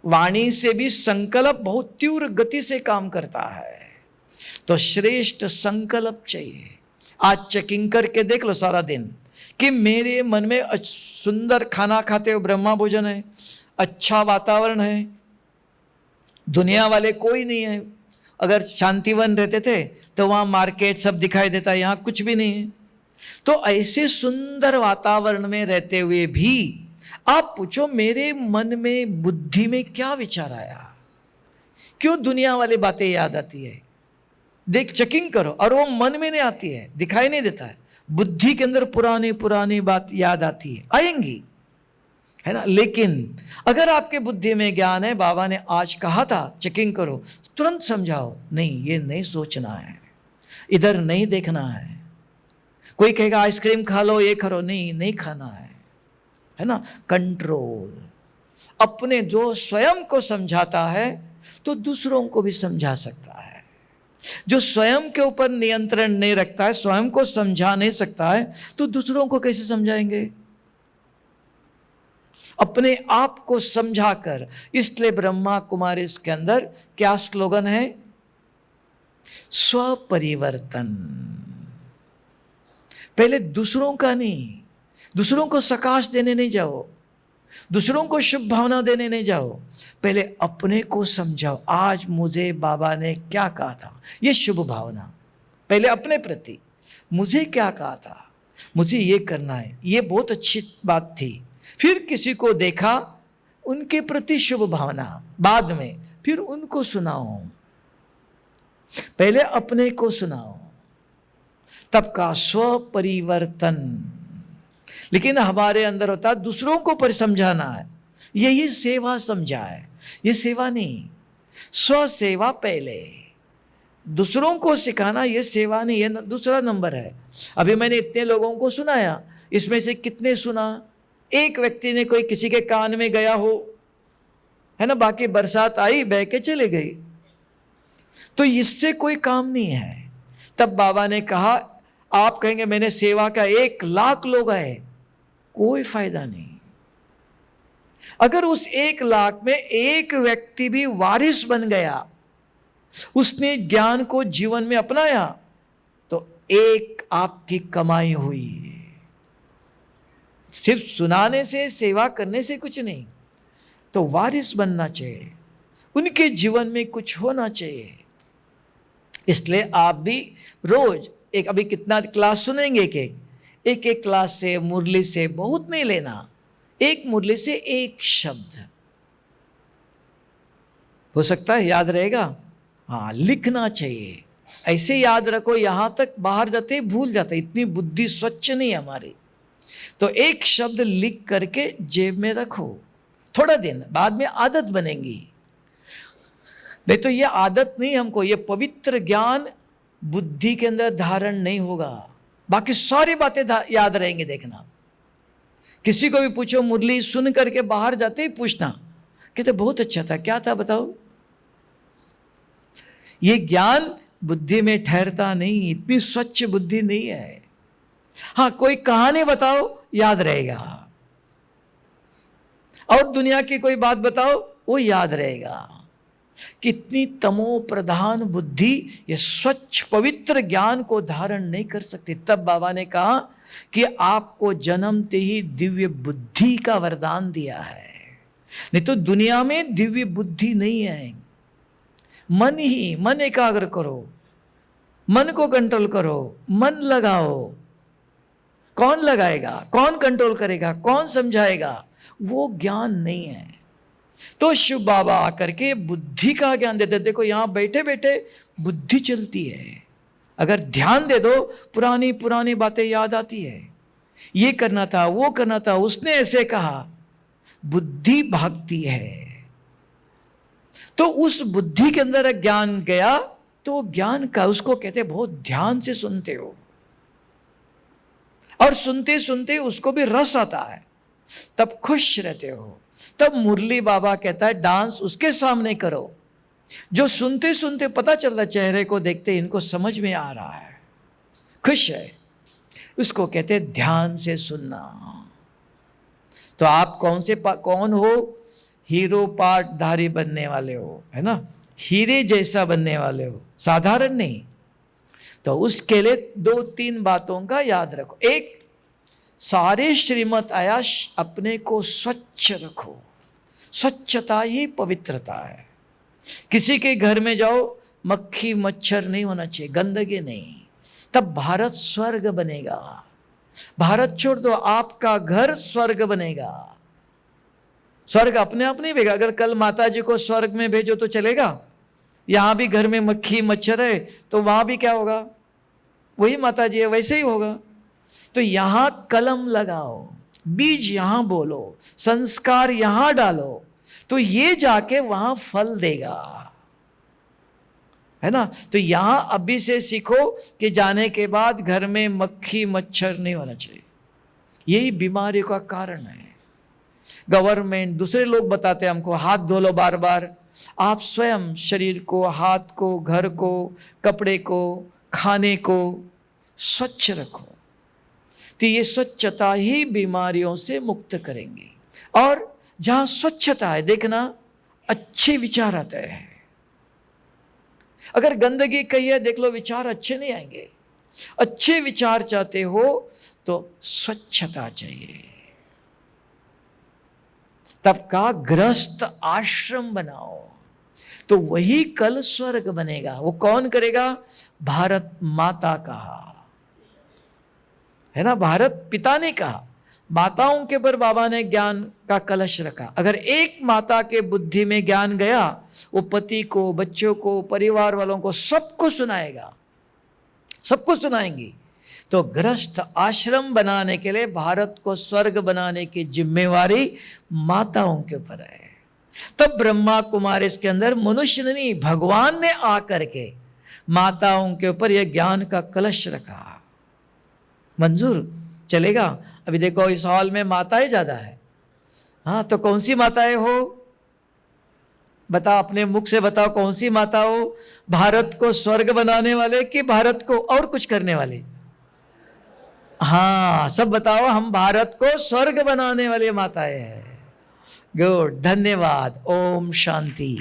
वाणी से भी संकल्प बहुत तीव्र गति से काम करता है। तो श्रेष्ठ संकल्प चाहिए। आज चेकिंग करके देख लो सारा दिन कि मेरे मन में सुंदर खाना खाते हो, ब्रह्मा भोजन है, अच्छा वातावरण है, दुनिया वाले कोई नहीं है। अगर शांतिवन रहते थे तो वहां मार्केट सब दिखाई देता है, यहां कुछ भी नहीं है। तो ऐसे सुंदर वातावरण में रहते हुए भी आप पूछो मेरे मन में बुद्धि में क्या विचार आया, क्यों दुनिया वाली बातें याद आती है। देख चेकिंग करो, और वो मन में नहीं आती है, दिखाई नहीं देता है, बुद्धि के अंदर पुरानी पुरानी बात याद आती है, आएंगी, है ना। लेकिन अगर आपके बुद्धि में ज्ञान है, बाबा ने आज कहा था चेकिंग करो, तुरंत समझाओ, नहीं ये नहीं सोचना है, इधर नहीं देखना है। कोई कहेगा आइसक्रीम खा लो, ये करो, नहीं नहीं खाना है ना। कंट्रोल, अपने जो स्वयं को समझाता है तो दूसरों को भी समझा सकता है। जो स्वयं के ऊपर नियंत्रण नहीं रखता है, स्वयं को समझा नहीं सकता है, तो दूसरों को कैसे समझाएंगे। अपने आप को समझाकर, इसलिए ब्रह्मा कुमारी इसके अंदर क्या स्लोगन है, स्वपरिवर्तन। पहले दूसरों का नहीं, दूसरों को सकाश देने नहीं जाओ, दूसरों को शुभ भावना देने नहीं जाओ, पहले अपने को समझाओ। आज मुझे बाबा ने क्या कहा था, ये शुभ भावना, पहले अपने प्रति मुझे क्या कहा था, मुझे ये करना है, ये बहुत अच्छी बात थी। फिर किसी को देखा, उनके प्रति शुभ भावना, बाद में फिर उनको सुनाओ, पहले अपने को सुनाओ, तब का स्वपरिवर्तन। लेकिन हमारे अंदर होता है दूसरों को समझाना है, यही सेवा समझा है, ये सेवा नहीं। स्व सेवा पहले, दूसरों को सिखाना ये सेवा नहीं, ये दूसरा नंबर है। अभी मैंने इतने लोगों को सुनाया, इसमें से कितने सुना, एक व्यक्ति ने कोई किसी के कान में गया हो, है ना, बाकी बरसात आई बह के चले गई, तो इससे कोई काम नहीं है। तब बाबा ने कहा, आप कहेंगे मैंने सेवा का 1,00,000 लोग आए, कोई फायदा नहीं। अगर उस 1,00,000 में एक व्यक्ति भी वारिस बन गया, उसने ज्ञान को जीवन में अपनाया, तो एक आपकी कमाई हुई। सिर्फ सुनाने से, सेवा करने से कुछ नहीं, तो वारिस बनना चाहिए, उनके जीवन में कुछ होना चाहिए। इसलिए आप भी रोज एक, अभी कितना क्लास सुनेंगे, एक एक क्लास से, मुरली से बहुत नहीं लेना, एक मुरली से एक शब्द हो सकता है याद रहेगा, हाँ लिखना चाहिए, ऐसे याद रखो, यहां तक बाहर जाते भूल जाते, इतनी बुद्धि स्वच्छ नहीं हमारी। तो एक शब्द लिख करके जेब में रखो, थोड़ा दिन बाद में आदत बनेगी। नहीं तो ये आदत नहीं हमको, ये पवित्र ज्ञान बुद्धि के अंदर धारण नहीं होगा, बाकी सारी बातें याद रहेंगी। देखना, किसी को भी पूछो, मुरली सुन करके बाहर जाते ही पूछना, कहते बहुत अच्छा था, क्या था बताओ। ये ज्ञान बुद्धि में ठहरता नहीं, इतनी स्वच्छ बुद्धि नहीं है। हाँ कोई कहानी बताओ, याद रहेगा, और दुनिया की कोई बात बताओ, वो याद रहेगा। कितनी तमो प्रधान बुद्धि ये स्वच्छ पवित्र ज्ञान को धारण नहीं कर सकती। तब बाबा ने कहा कि आपको जन्मते ही दिव्य बुद्धि का वरदान दिया है, नहीं तो दुनिया में दिव्य बुद्धि नहीं है। मन एकाग्र करो, मन को कंट्रोल करो, मन लगाओ। कौन लगाएगा, कौन कंट्रोल करेगा, कौन समझाएगा, वो ज्ञान नहीं है। तो शिव बाबा आकर के बुद्धि का ज्ञान देते। देखो यहां बैठे बैठे बुद्धि चलती है, अगर ध्यान दे दो पुरानी पुरानी बातें याद आती है। ये करना था, वो करना था, उसने ऐसे कहा। बुद्धि भागती है, तो उस बुद्धि के अंदर ज्ञान गया, तो ज्ञान का उसको कहते बहुत ध्यान से सुनते हो, और सुनते सुनते उसको भी रस आता है, तब खुश रहते हो। तब मुरली बाबा कहता है डांस उसके सामने करो जो सुनते सुनते पता चल रहा, चेहरे को देखते इनको समझ में आ रहा है, खुश है। उसको कहते ध्यान से सुनना। तो आप कौन हो? हीरो पाटधारी बनने वाले हो, है ना, हीरे जैसा बनने वाले हो, साधारण नहीं। तो उसके लिए 2-3 बातों का याद रखो। एक, सारे श्रीमत आया अपने को स्वच्छ रखो। स्वच्छता ही पवित्रता है। किसी के घर में जाओ, मक्खी मच्छर नहीं होना चाहिए, गंदगी नहीं, तब भारत स्वर्ग बनेगा। भारत छोड़ दो, आपका घर स्वर्ग बनेगा। स्वर्ग अपने आप नहीं भेगा। अगर कल माता जी को स्वर्ग में भेजो तो चलेगा? यहां भी घर में मक्खी मच्छर है तो वहां भी क्या होगा? वही माता जी है, वैसे ही होगा। तो यहां कलम लगाओ, बीज यहां बोलो, संस्कार यहां डालो, तो ये जाके वहां फल देगा, है ना। तो यहां अभी से सीखो कि जाने के बाद घर में मक्खी मच्छर नहीं होना चाहिए। यही बीमारी का कारण है। गवर्नमेंट, दूसरे लोग बताते हैं हमको हाथ धो लो बार बार। आप स्वयं शरीर को, हाथ को, घर को, कपड़े को, खाने को स्वच्छ रखो। तो ये स्वच्छता ही बीमारियों से मुक्त करेंगे। और जहां स्वच्छता है, देखना अच्छे विचार आते हैं। अगर गंदगी कही है, देख लो विचार अच्छे नहीं आएंगे। अच्छे विचार चाहते हो तो स्वच्छता चाहिए। तब का गृहस्थ आश्रम बनाओ, तो वही कल स्वर्ग बनेगा। वो कौन करेगा? भारत माता कहा, है ना, भारत पिता ने कहा। माताओं के ऊपर बाबा ने ज्ञान का कलश रखा। अगर एक माता के बुद्धि में ज्ञान गया, वो पति को, बच्चों को, परिवार वालों को, सबको सुनाएगा, सबको सुनाएंगी। तो गृहस्थ आश्रम बनाने के लिए भारत को स्वर्ग बनाने की जिम्मेवारी माताओं के ऊपर है। तब ब्रह्मा कुमार इसके अंदर मनुष्य ने नहीं, भगवान ने आकर के माताओं के ऊपर यह ज्ञान का कलश रखा। मंजूर चलेगा? अभी देखो इस हॉल में माताएं ज्यादा है। हाँ, तो कौन सी माताएं हो? बताओ, अपने मुख से बताओ, कौन सी माता हो? भारत को स्वर्ग बनाने वाले कि भारत को और कुछ करने वाले? हाँ, सब बताओ। हम भारत को स्वर्ग बनाने वाले माताएं हैं। गुड, धन्यवाद। ओम शांति।